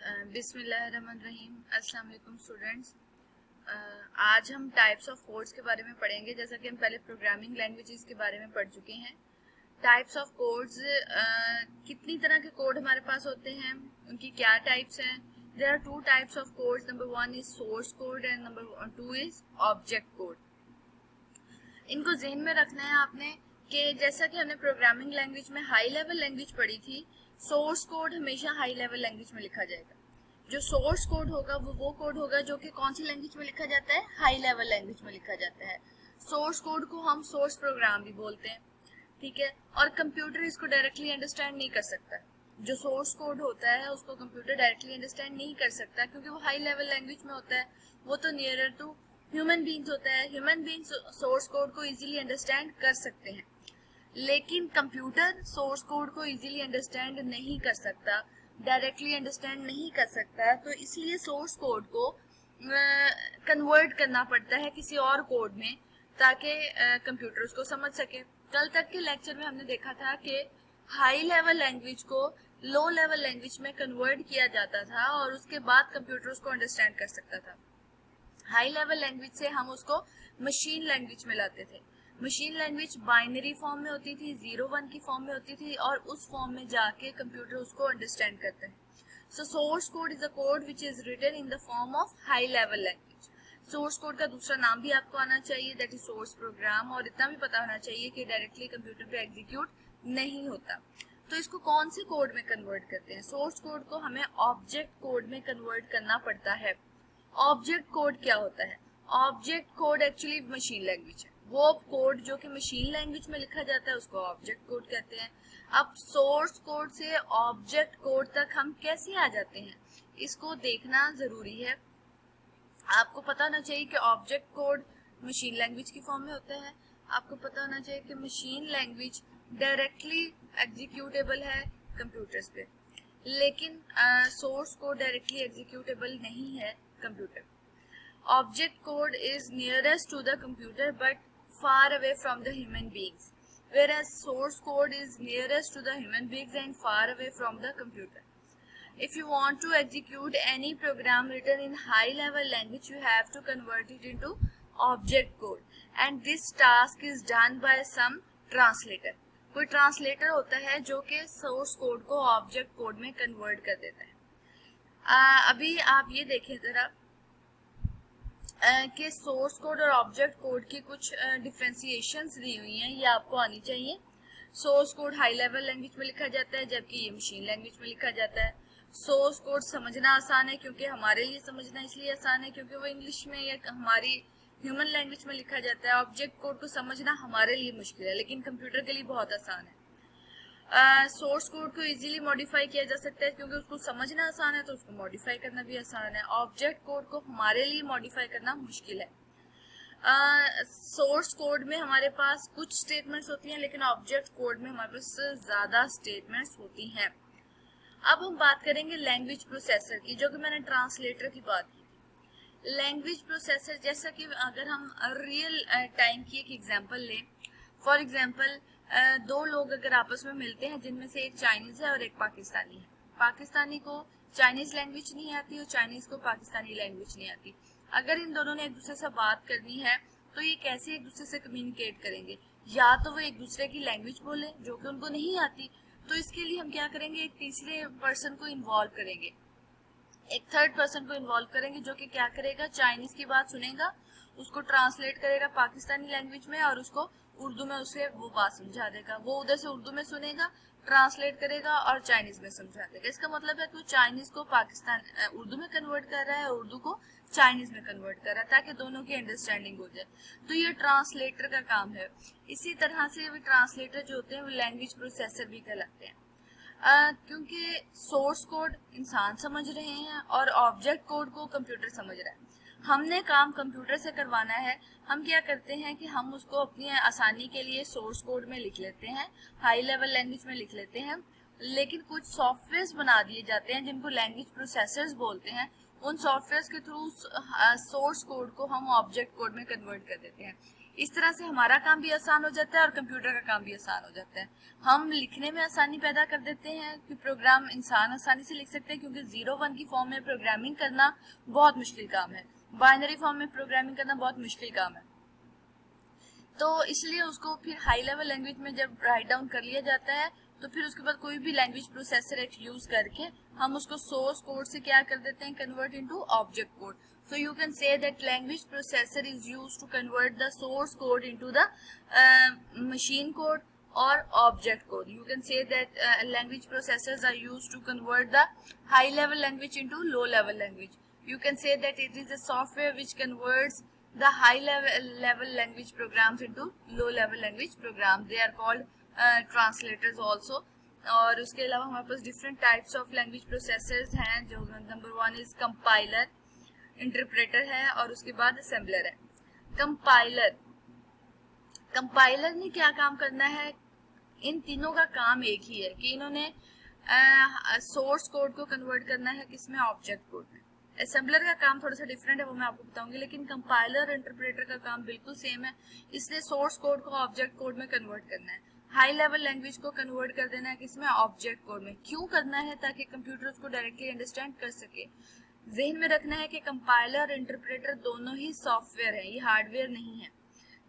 बिस्मिल्लाहिर्रहमानिर्रहीम। अस्सलाम वालेकुम स्टूडेंट्स। आज हम टाइप्स ऑफ कोड्स के बारे में पढ़ेंगे। जैसा कि हम पहले प्रोग्रामिंग लैंग्वेजेस के बारे में पढ़ चुके हैं। टाइप्स ऑफ कोड्स, कितनी तरह के कोड हमारे पास होते हैं, उनकी क्या टाइप्स हैं। There are two types of codes. Number 1 is source code and number 2 is object code. इनको जहन में रखना है आपने कि जैसा कि हमने प्रोग्रामिंग लैंग्वेज में हाई लेवल लैंग्वेज पढ़ी थी, सोर्स कोड हमेशा हाई लेवल लैंग्वेज में लिखा जाएगा। जो सोर्स कोड होगा वो कोड होगा जो कि कौन सी लैंग्वेज में लिखा जाता है, हाई लेवल लैंग्वेज में लिखा जाता है। सोर्स कोड को हम सोर्स प्रोग्राम भी बोलते हैं, ठीक है। और कंप्यूटर इसको डायरेक्टली अंडरस्टैंड नहीं कर सकता। जो सोर्स कोड होता है उसको कंप्यूटर डायरेक्टली अंडरस्टैंड नहीं कर सकता क्योंकि वो हाई लेवल लैंग्वेज में होता है। वो तो नियरर टू ह्यूमन बींग्स होता है। ह्यूमन बींग्स सोर्स कोड को इजीली अंडरस्टैंड कर सकते हैं, लेकिन कंप्यूटर सोर्स कोड को इजीली अंडरस्टैंड नहीं कर सकता, डायरेक्टली अंडरस्टैंड नहीं कर सकता। तो इसलिए सोर्स कोड को कन्वर्ट करना पड़ता है किसी और कोड में ताकि कंप्यूटर उसको समझ सके। कल तक के लेक्चर में हमने देखा था कि हाई लेवल लैंग्वेज को लो लेवल लैंग्वेज में कन्वर्ट किया जाता था और उसके बाद कंप्यूटर उसको अंडरस्टैंड कर सकता था। हाई लेवल लैंग्वेज से हम उसको मशीन लैंग्वेज में लाते थे। मशीन लैंग्वेज बाइनरी फॉर्म में होती थी, 0-1 की फॉर्म में होती थी और उस फॉर्म में जाके कंप्यूटर उसको अंडरस्टैंड करता है। So source code is a code which is written in the form of high level language. Source code का दूसरा नाम भी आपको आना चाहिए, दैट इज सोर्स प्रोग्राम। और इतना भी पता होना चाहिए कि डायरेक्टली कंप्यूटर पे एग्जीक्यूट नहीं होता। तो इसको कौन से कोड में कन्वर्ट करते हैं? सोर्स कोड को हमें ऑब्जेक्ट कोड में कन्वर्ट करना पड़ता है। ऑब्जेक्ट कोड क्या होता है? Object code actually machine language है। वो कोड जो कि मशीन लैंग्वेज में लिखा जाता है उसको ऑब्जेक्ट कोड कहते हैं। अब सोर्स कोड से ऑब्जेक्ट कोड तक हम कैसे आ जाते हैं, इसको देखना जरूरी है। आपको पता होना चाहिए कि ऑब्जेक्ट कोड मशीन लैंग्वेज की फॉर्म में होता है। आपको पता होना चाहिए कि मशीन लैंग्वेज डायरेक्टली एग्जीक्यूटेबल है कंप्यूटर्स पे, लेकिन सोर्स कोड डायरेक्टली एग्जीक्यूटेबल नहीं है computer. Object code is nearest to the computer but far away from the human beings, whereas source code is nearest to the human beings and far away from the computer. If you want to execute any program written in high level language, you have to convert it into object code, and this task is done by some translator. कोई translator होता है जो कि source code को object code में convert कर देता है। अभी आप ये देखें जरा कि सोर्स कोड और ऑब्जेक्ट कोड की कुछ डिफ्रेंसिएशंस दी हुई हैं, ये आपको आनी चाहिए। Source code high level language में लिखा जाता है जबकि ये मशीन लैंग्वेज में लिखा जाता है। सोर्स कोड समझना आसान है क्योंकि हमारे लिए समझना इसलिए आसान है क्योंकि वो इंग्लिश में या हमारी ह्यूमन लैंग्वेज में लिखा जाता है। ऑब्जेक्ट कोड को समझना हमारे लिए मुश्किल है लेकिन कंप्यूटर के लिए बहुत आसान है। सोर्स कोड को इजीली मॉडिफाई किया जा सकता है क्योंकि उसको समझना आसान है तो उसको मॉडिफाई करना भी आसान है। ऑब्जेक्ट कोड को हमारे लिए मॉडिफाई करना मुश्किल है। सोर्स कोड में हमारे पास कुछ स्टेटमेंट्स होती हैं लेकिन ऑब्जेक्ट कोड में हमारे पास ज्यादा स्टेटमेंट्स होती हैं। अब हम बात करेंगे लैंग्वेज प्रोसेसर की, जो कि मैंने ट्रांसलेटर की बात की थी। लैंग्वेज प्रोसेसर, जैसा कि अगर हम रियल टाइम की एक एग्जांपल लें, फॉर एग्जांपल दो लोग अगर आपस में मिलते हैं जिनमें से एक चाइनीज है और एक पाकिस्तानी है। पाकिस्तानी को चाइनीज लैंग्वेज नहीं आती और चाइनीज को पाकिस्तानी लैंग्वेज नहीं आती। अगर इन दोनों ने एक दूसरे से बात करनी है तो ये कैसे एक दूसरे से कम्युनिकेट करेंगे? या तो वो एक दूसरे की लैंग्वेज बोले जो कि उनको नहीं आती, तो इसके लिए हम क्या करेंगे, एक तीसरे पर्सन को इन्वॉल्व करेंगे, एक थर्ड पर्सन को इन्वॉल्व करेंगे जो कि क्या करेगा, चाइनीज की बात सुनेगा, उसको ट्रांसलेट करेगा पाकिस्तानी लैंग्वेज में और उसको उर्दू में उसे वो बात समझा देगा। वो उधर से उर्दू में सुनेगा, ट्रांसलेट करेगा और चाइनीज में समझा देगा। इसका मतलब है कि चाइनीज को पाकिस्तान उर्दू में कन्वर्ट कर रहा है और उर्दू को चाइनीज में कन्वर्ट कर रहा है ताकि दोनों की अंडरस्टैंडिंग हो जाए। तो ये ट्रांसलेटर का काम है। इसी तरह से भी ट्रांसलेटर जो होते हैं वो लैंग्वेज प्रोसेसर भी कहलाते हैं। क्योंकि सोर्स कोड इंसान समझ रहे हैं और ऑब्जेक्ट कोड को कंप्यूटर समझ रहा है। हमने काम कंप्यूटर से करवाना है। हम क्या करते हैं कि हम उसको अपनी आसानी के लिए सोर्स कोड में लिख लेते हैं, हाई लेवल लैंग्वेज में लिख लेते हैं, लेकिन कुछ सॉफ्टवेयर बना दिए जाते हैं जिनको लैंग्वेज प्रोसेसर्स बोलते हैं। उन सॉफ्टवेयर के थ्रू सोर्स कोड को हम ऑब्जेक्ट कोड में कन्वर्ट कर देते हैं। इस तरह से हमारा काम भी आसान हो जाता है और कंप्यूटर का काम भी आसान हो जाता है। हम लिखने में आसानी पैदा कर देते हैं कि प्रोग्राम इंसान आसानी से लिख सकते हैं, क्योंकि 0-1 की फॉर्म में प्रोग्रामिंग करना बहुत मुश्किल काम है, बाइनरी फॉर्म में प्रोग्रामिंग करना बहुत मुश्किल काम है। तो इसलिए उसको फिर हाई लेवल लैंग्वेज में जब राइट डाउन कर लिया जाता है तो फिर उसके बाद कोई भी लैंग्वेज प्रोसेसर एक यूज करके हम उसको सोर्स कोड से क्या कर देते हैं, convert into object code. So you can say that language processor is used to convert the source code into the machine code or object code. You can say that language processors are used to convert the high level language into low level language. You can say that it is a software which converts the high level language programs into low level language programs. They are called translators also. और उसके अलावा हमारे पास different types of language processors हैं, जो number 1 is compiler, interpreter है और उसके बाद assembler है। कंपाइलर ने क्या काम करना है, इन तीनों का काम एक ही है कि इन्होंने सोर्स कोड को कन्वर्ट करना है किसमें, ऑब्जेक्ट कोड में। असेंबलर का काम थोड़ा सा डिफरेंट है, वो मैं आपको बताऊंगी, लेकिन कंपाइलर और इंटरप्रेटर का काम बिल्कुल सेम है। इसलिए सोर्स कोड को ऑब्जेक्ट कोड में कन्वर्ट करना है, हाई लेवल लैंग्वेज को कन्वर्ट कर देना है किसमें, ऑब्जेक्ट कोड में। क्यों करना है, ताकि कंप्यूटर उसको डायरेक्टली अंडरस्टैंड कर सके। जहन में रखना है कि कंपाइलर और इंटरप्रेटर दोनों ही सॉफ्टवेयर है, ये हार्डवेयर नहीं है,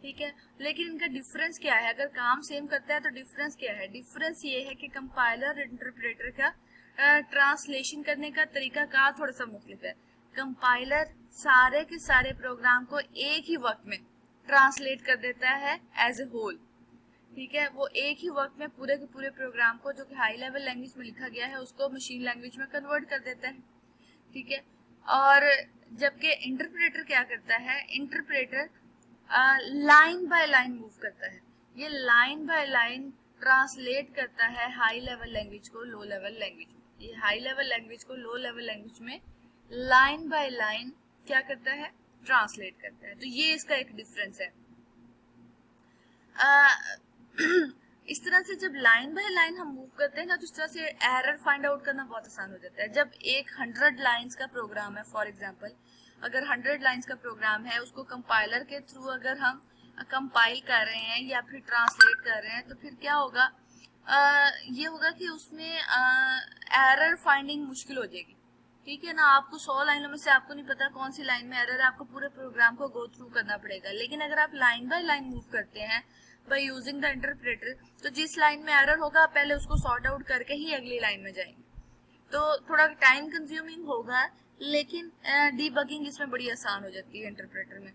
ठीक है। लेकिन इनका डिफरेंस क्या है, अगर काम सेम करता है तो डिफरेंस क्या है, डिफरेंस ये है कि कंपाइलर इंटरप्रेटर का ट्रांसलेशन करने का तरीका कार थोड़ा सा मुख्तलिफ है। कंपाइलर सारे के सारे प्रोग्राम को एक ही वक्त में ट्रांसलेट कर देता है एज ए होल, ठीक है। वो एक ही वक्त में पूरे के पूरे प्रोग्राम को जो कि हाई लेवल लैंग्वेज में लिखा गया है उसको मशीन लैंग्वेज में कन्वर्ट कर देता है, ठीक है। और जबकि इंटरप्रेटर क्या करता है, interpreter line by line move करता है, ये लाइन बाय लाइन ट्रांसलेट करता है हाई लेवल लैंग्वेज को लो लेवल लैंग्वेज में। ये हाई लेवल लैंग्वेज को लो लेवल लैंग्वेज में लाइन बाय लाइन क्या करता है, ट्रांसलेट करता है। तो ये इसका एक डिफरेंस है। इस तरह से जब लाइन बाय लाइन हम मूव करते हैं ना, तो इस तरह से एरर फाइंड आउट करना बहुत आसान हो जाता है। जब एक 100 लाइन्स का प्रोग्राम है, फॉर एग्जांपल अगर 100 लाइन्स का प्रोग्राम है, उसको कंपाइलर के थ्रू अगर हम कंपाइल कर रहे हैं या फिर ट्रांसलेट कर रहे हैं, तो फिर क्या होगा, ये होगा कि उसमें एरर फाइंडिंग मुश्किल हो जाएगी, ठीक है ना। आपको 100 लाइनों में से आपको नहीं पता कौन सी लाइन में एरर है, आपको पूरे प्रोग्राम को गो थ्रू करना पड़ेगा। लेकिन अगर आप लाइन बाय लाइन मूव करते हैं बाय यूजिंग द इंटरप्रेटर, तो जिस लाइन में एरर होगा पहले उसको सॉर्ट आउट करके ही अगली लाइन में जाएंगे। तो थोड़ा टाइम कंज्यूमिंग होगा, लेकिन डीबगिंग इसमें बड़ी आसान हो जाती है इंटरप्रेटर में।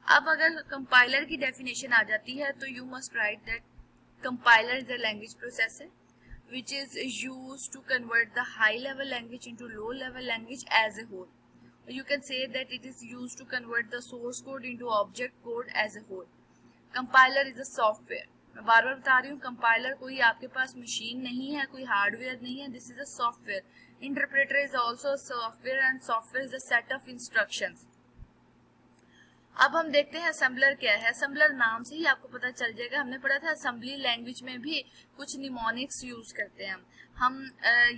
अब अगर कंपाइलर की डेफिनेशन आ जाती है तो you must write that compiler is a language processor which is used to convert the high level language into low level language as a whole. You can say that it is used to convert the source code into object code as a whole. Compiler is a software. मैं बार बार बता रही हूँ, compiler कोई आपके पास machine नहीं है, कोई hardware नहीं है, this is a software. Interpreter is also software and software is a set of instructions. अब हम देखते हैं असेंबलर क्या है। असेंबलर नाम से ही आपको पता चल जाएगा, हमने पढ़ा था असेंबली लैंग्वेज में भी कुछ निमोनिक्स यूज करते हैं हम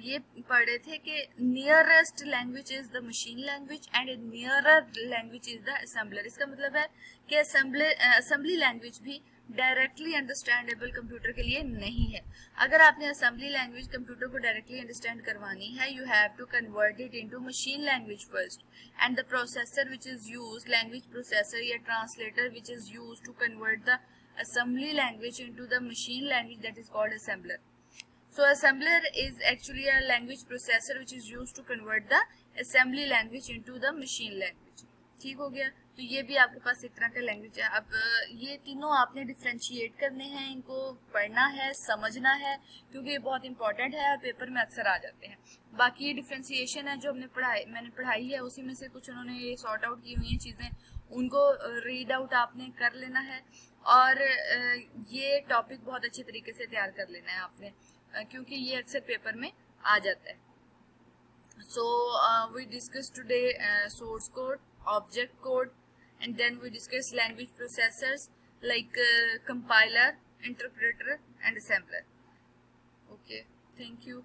ये पढ़े थे कि nearest language is the machine language and nearer language is the assembler. इसका मतलब है कि असेंबली लैंग्वेज भी डायरेक्टली अंडरस्टैंडेबल कंप्यूटर के लिए नहीं है। अगर आपने असेंबली लैंग्वेज कंप्यूटर को डायरेक्टली अंडरस्टैंड करवानी है, you have to convert it into machine language first, and the processor which is used, language processor या translator which is used to convert the assembly language into the machine language, that is called assembler. So assembler is actually a language processor which is used to convert the assembly language into the machine language. ठीक हो गया। तो ये भी आपके पास एक तरह का लैंग्वेज है। अब ये तीनों आपने डिफ्रेंशिएट करने हैं, इनको पढ़ना है, समझना है, क्योंकि ये बहुत इंपॉर्टेंट है और पेपर में अक्सर आ जाते हैं। बाकी ये डिफ्रेंशिएशन है जो मैंने पढ़ाई है, उसी में से कुछ उन्होंने ये सॉर्ट आउट की हुई हैं चीज़ें, उनको रीड आउट आपने कर लेना है और ये टॉपिक बहुत अच्छे तरीके से तैयार कर लेना है आपने, क्योंकि ये अक्सर पेपर में आ जाता है। So we discussed today source code, object code, and then we discussed language processors like compiler, interpreter, and assembler. Okay, thank you.